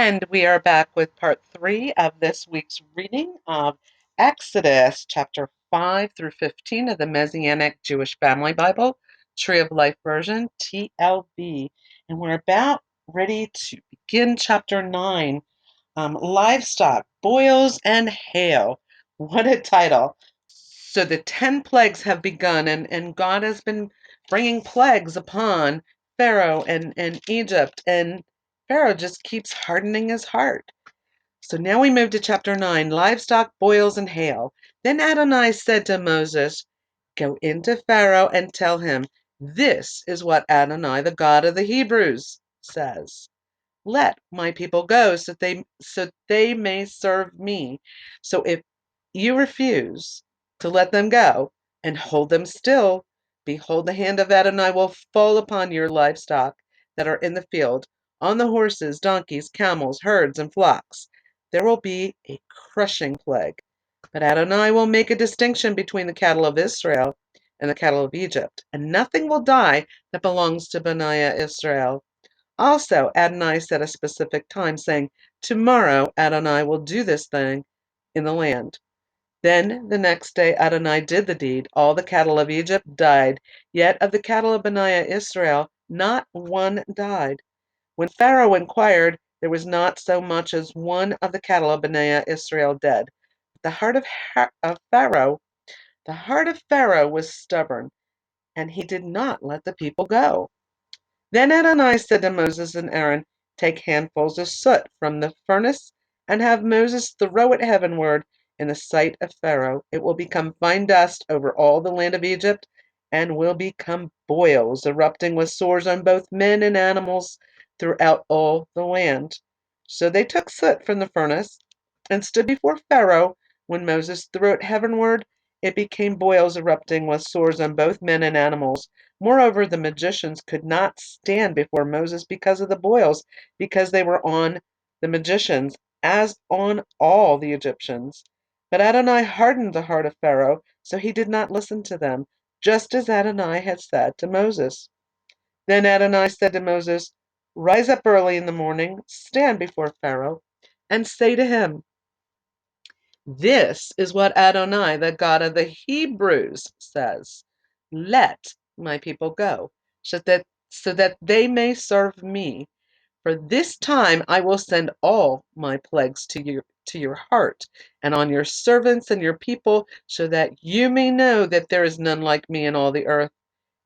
And we are back with part 3 of this week's reading of Exodus chapter 5 through 15 of the Messianic Jewish Family Bible, Tree of Life version, TLV. And we're about ready to begin chapter 9, Livestock, Boils, and Hail. What a title. So the 10 plagues have begun, and God has been bringing plagues upon Pharaoh and Egypt, and Pharaoh just keeps hardening his heart. So now we move to chapter 9, Livestock, Boils, and Hail. Then Adonai said to Moses, Go into Pharaoh and tell him, This is what Adonai, the God of the Hebrews, says. Let my people go so they may serve me. So if you refuse to let them go and hold them still, behold, the hand of Adonai will fall upon your livestock that are in the field, on the horses, donkeys, camels, herds, and flocks. There will be a crushing plague. But Adonai will make a distinction between the cattle of Israel and the cattle of Egypt, and nothing will die that belongs to Benaiah Israel. Also, Adonai set a specific time, saying, Tomorrow Adonai will do this thing in the land. Then the next day Adonai did the deed. All the cattle of Egypt died, yet of the cattle of Benaiah Israel not one died. When Pharaoh inquired, there was not so much as one of the cattle of Benaiah Israel dead. The heart of Pharaoh was stubborn, and he did not let the people go. Then Adonai said to Moses and Aaron, Take handfuls of soot from the furnace, and have Moses throw it heavenward in the sight of Pharaoh. It will become fine dust over all the land of Egypt, and will become boils, erupting with sores on both men and animals throughout all the land. So they took soot from the furnace, and stood before Pharaoh. When Moses threw it heavenward, it became boils erupting with sores on both men and animals. Moreover, the magicians could not stand before Moses because of the boils, because they were on the magicians, as on all the Egyptians. But Adonai hardened the heart of Pharaoh, so he did not listen to them, just as Adonai had said to Moses. Then Adonai said to Moses, Rise up early in the morning, stand before Pharaoh, and say to him, This is what Adonai, the God of the Hebrews, says. Let my people go, so that they may serve me. For this time I will send all my plagues to your heart, and on your servants and your people, so that you may know that there is none like me in all the earth.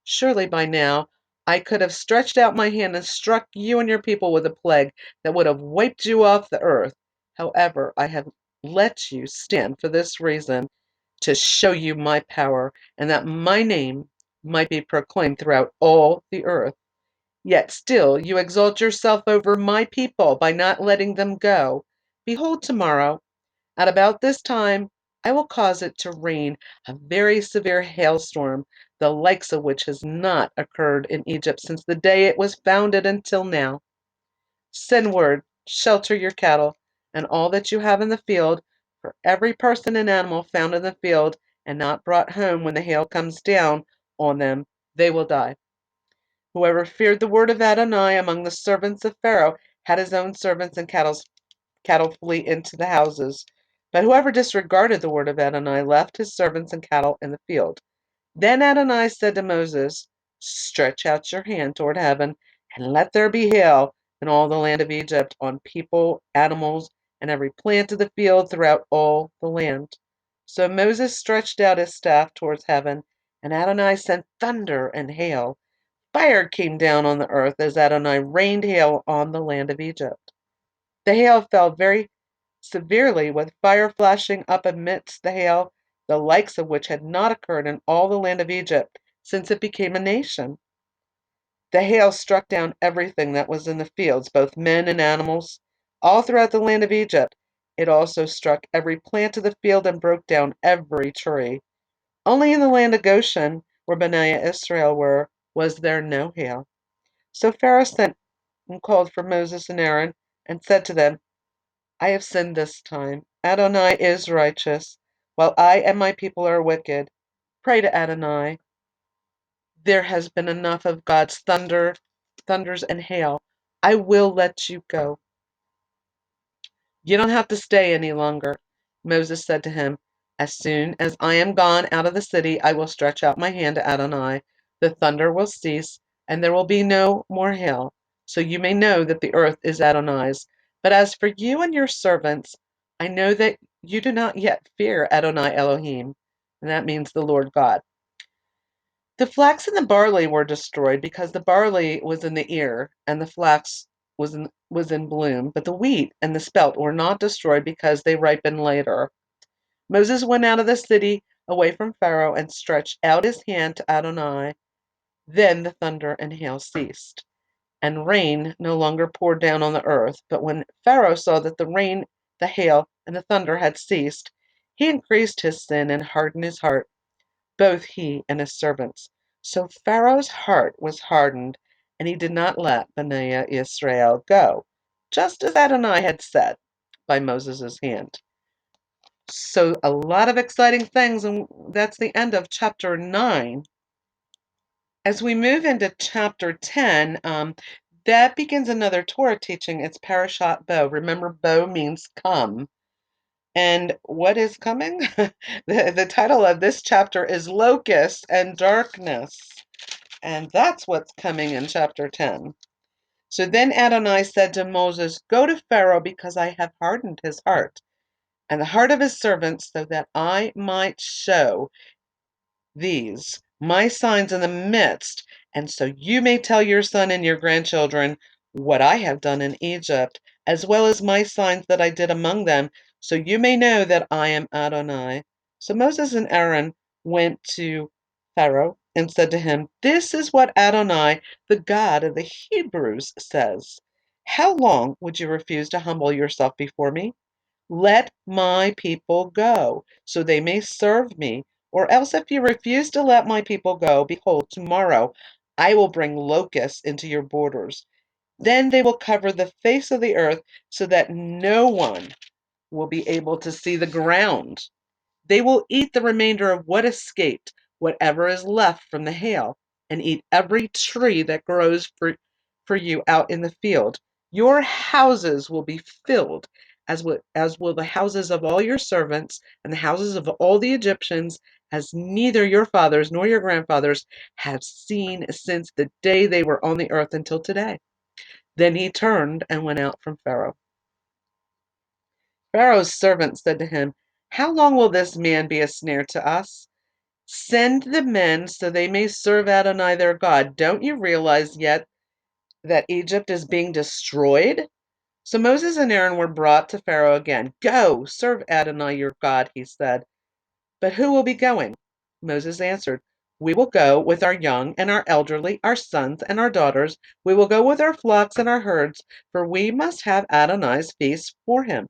Surely by now I could have stretched out my hand and struck you and your people with a plague that would have wiped you off the earth. However, I have let you stand for this reason, to show you my power, and that my name might be proclaimed throughout all the earth. Yet still you exalt yourself over my people by not letting them go. Behold, tomorrow, at about this time, I will cause it to rain a very severe hailstorm, the likes of which has not occurred in Egypt since the day it was founded until now. Send word, shelter your cattle, and all that you have in the field, for every person and animal found in the field and not brought home when the hail comes down on them, they will die. Whoever feared the word of Adonai among the servants of Pharaoh had his own servants and cattle flee into the houses. But whoever disregarded the word of Adonai left his servants and cattle in the field. Then Adonai said to Moses, Stretch out your hand toward heaven, and let there be hail in all the land of Egypt, on people, animals, and every plant of the field throughout all the land. So Moses stretched out his staff towards heaven, and Adonai sent thunder and hail. Fire came down on the earth as Adonai rained hail on the land of Egypt. The hail fell very severely, with fire flashing up amidst the hail, the likes of which had not occurred in all the land of Egypt since it became a nation. The hail struck down everything that was in the fields, both men and animals, all throughout the land of Egypt. It also struck every plant of the field and broke down every tree. Only in the land of Goshen, where Benaiah Israel were, was there no hail. So Pharaoh sent and called for Moses and Aaron, and said to them, I have sinned this time. Adonai is righteous, while I and my people are wicked. Pray to Adonai. There has been enough of God's thunders and hail. I will let you go. You don't have to stay any longer. Moses said to him, As soon as I am gone out of the city, I will stretch out my hand to Adonai. The thunder will cease, and there will be no more hail. So you may know that the earth is Adonai's. But as for you and your servants, I know that you do not yet fear Adonai Elohim. And that means the Lord God. The flax and the barley were destroyed because the barley was in the ear and the flax was in bloom, but the wheat and the spelt were not destroyed because they ripened later. Moses went out of the city away from Pharaoh and stretched out his hand to Adonai. Then the thunder and hail ceased, and rain no longer poured down on the earth. But when Pharaoh saw that the rain, the hail, and the thunder had ceased, he increased his sin and hardened his heart, both he and his servants. So Pharaoh's heart was hardened, and he did not let Bnei Israel go, just as Adonai had said by Moses' hand. So a lot of exciting things, and that's the end of chapter 9. As we move into chapter 10, that begins another Torah teaching. It's Parashat Bo. Remember, Bo means come. And what is coming? The title of this chapter is Locusts and Darkness. And that's what's coming in chapter 10. So then Adonai said to Moses, Go to Pharaoh, because I have hardened his heart and the heart of his servants, so that I might show these my signs in the midst, and so you may tell your son and your grandchildren what I have done in Egypt, as well as my signs that I did among them, so you may know that I am Adonai. So Moses and Aaron went to Pharaoh and said to him, This is what Adonai, the God of the Hebrews, says. How long would you refuse to humble yourself before me? Let my people go, so they may serve me. Or else, if you refuse to let my people go, behold, tomorrow I will bring locusts into your borders. Then they will cover the face of the earth, so that no one will be able to see the ground. They will eat the remainder of what escaped, whatever is left from the hail, and eat every tree that grows for you out in the field. Your houses will be filled, as will the houses of all your servants, and the houses of all the Egyptians, as neither your fathers nor your grandfathers have seen since the day they were on the earth until today. Then he turned and went out from Pharaoh. Pharaoh's servants said to him, How long will this man be a snare to us? Send the men so they may serve Adonai their God. Don't you realize yet that Egypt is being destroyed? So Moses and Aaron were brought to Pharaoh again. Go, serve Adonai your God, he said. But who will be going? Moses answered, We will go with our young and our elderly, our sons and our daughters. We will go with our flocks and our herds, for we must have Adonai's feast for him.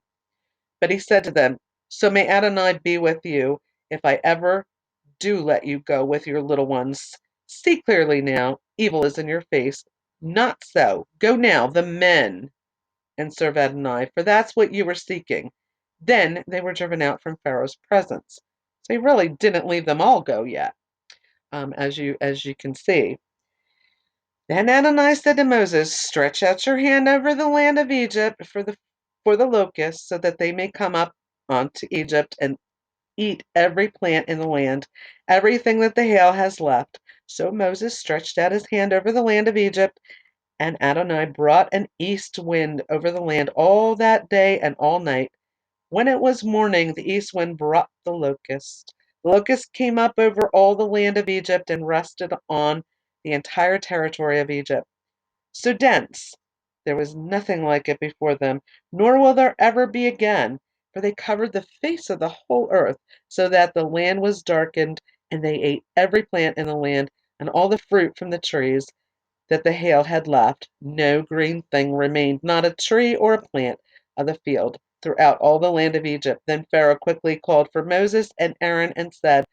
But he said to them, So may Adonai be with you, if I ever do let you go with your little ones. See clearly now, evil is in your face. Not so. Go now, the men, and serve Adonai, for that's what you were seeking. Then they were driven out from Pharaoh's presence. So he really didn't leave them all go yet, as you can see. Then Adonai said to Moses, Stretch out your hand over the land of Egypt for the locusts, so that they may come up onto Egypt and eat every plant in the land, everything that the hail has left. So Moses stretched out his hand over the land of Egypt, and Adonai brought an east wind over the land all that day and all night. When it was morning, the east wind brought the locust. The locust came up over all the land of Egypt and rested on the entire territory of Egypt. So dense, there was nothing like it before them, nor will there ever be again, for they covered the face of the whole earth, so that the land was darkened, and they ate every plant in the land, and all the fruit from the trees that the hail had left. No green thing remained, not a tree or a plant of the field, throughout all the land of Egypt. Then Pharaoh quickly called for Moses and Aaron and said,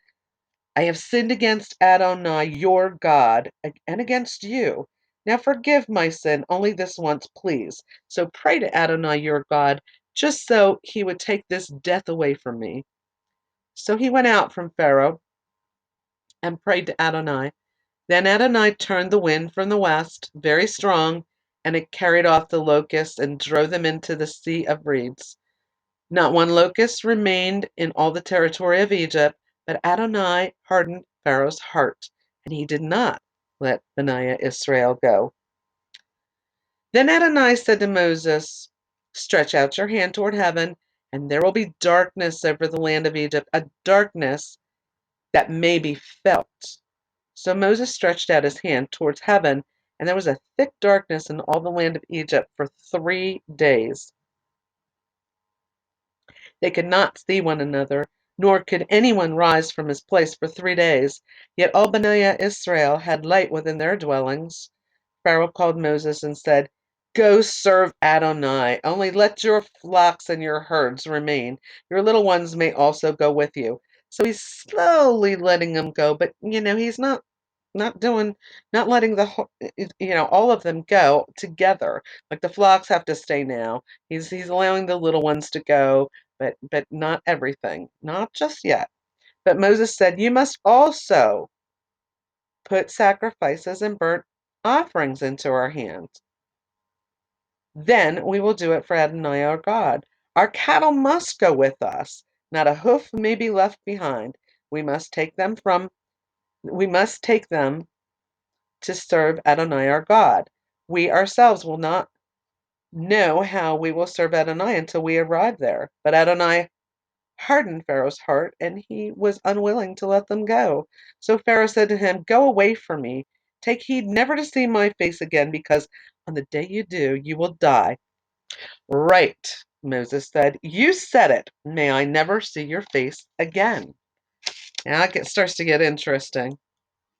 I have sinned against Adonai your God and against you. Now forgive my sin only this once, please. So pray to Adonai your God, just so he would take this death away from me. So he went out from Pharaoh and prayed to Adonai. Then Adonai turned the wind from the west, very strong, and it carried off the locusts and drove them into the sea of reeds. Not one locust remained in all the territory of Egypt, but Adonai hardened Pharaoh's heart, and he did not let Benaiah Israel go. Then Adonai said to Moses, "Stretch out your hand toward heaven, and there will be darkness over the land of Egypt, a darkness that may be felt." So Moses stretched out his hand towards heaven, and there was a thick darkness in all the land of Egypt for 3 days. They could not see one another, nor could anyone rise from his place for 3 days. Yet all Bnei Israel had light within their dwellings. Pharaoh called Moses and said, "Go serve Adonai. Only let your flocks and your herds remain. Your little ones may also go with you." So he's slowly letting them go, but he's not doing, not letting all of them go together. Like the flocks have to stay now. He's allowing the little ones to go, but not everything, not just yet. But Moses said, "You must also put sacrifices and burnt offerings into our hands. Then we will do it for Adonai our God. Our cattle must go with us. Not a hoof may be left behind. We must take them from we must take them to serve Adonai our God. We ourselves will not know how we will serve Adonai until we arrive there." But Adonai hardened Pharaoh's heart, and he was unwilling to let them go. So Pharaoh said to him, "Go away from me. Take heed never to see my face again, because on the day you do, you will die." "Right," Moses said. "You said it. May I never see your face again." Now it starts to get interesting.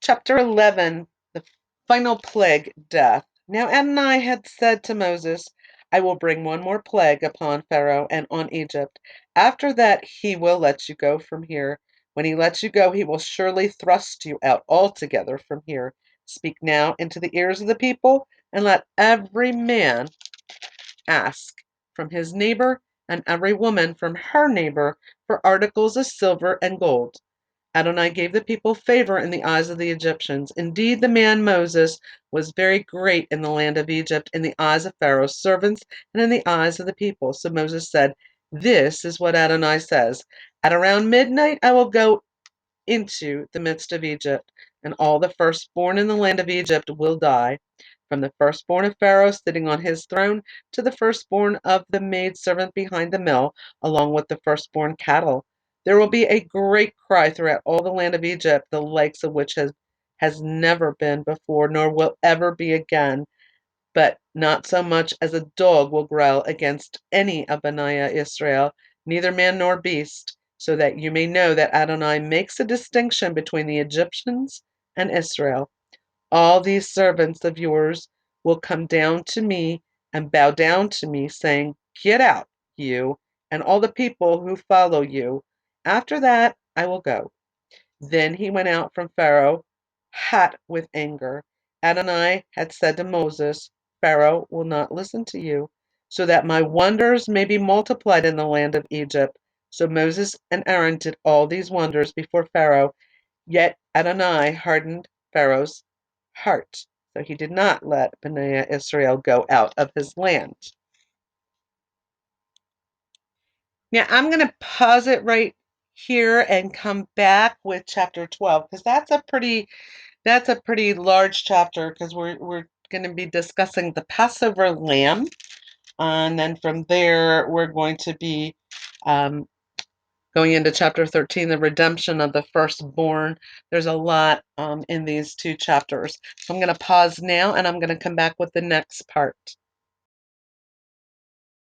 Chapter 11, the final plague, death. Now Adonai had said to Moses, "I will bring one more plague upon Pharaoh and on Egypt. After that he will let you go from here. When he lets you go, he will surely thrust you out altogether from here. Speak now into the ears of the people, and let every man ask from his neighbor, and every woman from her neighbor, for articles of silver and gold." Adonai gave the people favor in the eyes of the Egyptians. Indeed, the man Moses was very great in the land of Egypt, in the eyes of Pharaoh's servants, and in the eyes of the people. So Moses said, "This is what Adonai says. At around midnight I will go into the midst of Egypt, and all the firstborn in the land of Egypt will die, from the firstborn of Pharaoh sitting on his throne to the firstborn of the maidservant behind the mill, along with the firstborn cattle. There will be a great cry throughout all the land of Egypt, the likes of which has never been before, nor will ever be again. But not so much as a dog will growl against any of Benaiah Israel, neither man nor beast, so that you may know that Adonai makes a distinction between the Egyptians and Israel. All these servants of yours will come down to me and bow down to me, saying, 'Get out, you, and all the people who follow you.' After that I will go." Then he went out from Pharaoh, hot with anger. Adonai had said to Moses, "Pharaoh will not listen to you, so that my wonders may be multiplied in the land of Egypt." So Moses and Aaron did all these wonders before Pharaoh, yet Adonai hardened Pharaoh's heart. So he did not let Bnei Israel go out of his land. Now I'm going to pause it right here and come back with chapter 12, because that's a pretty large chapter, because we're going to be discussing the Passover lamb, and then from there we're going to be um, going into chapter 13, the redemption of the firstborn. There's a lot in these two chapters. So I'm going to pause now, and I'm going to come back with the next part.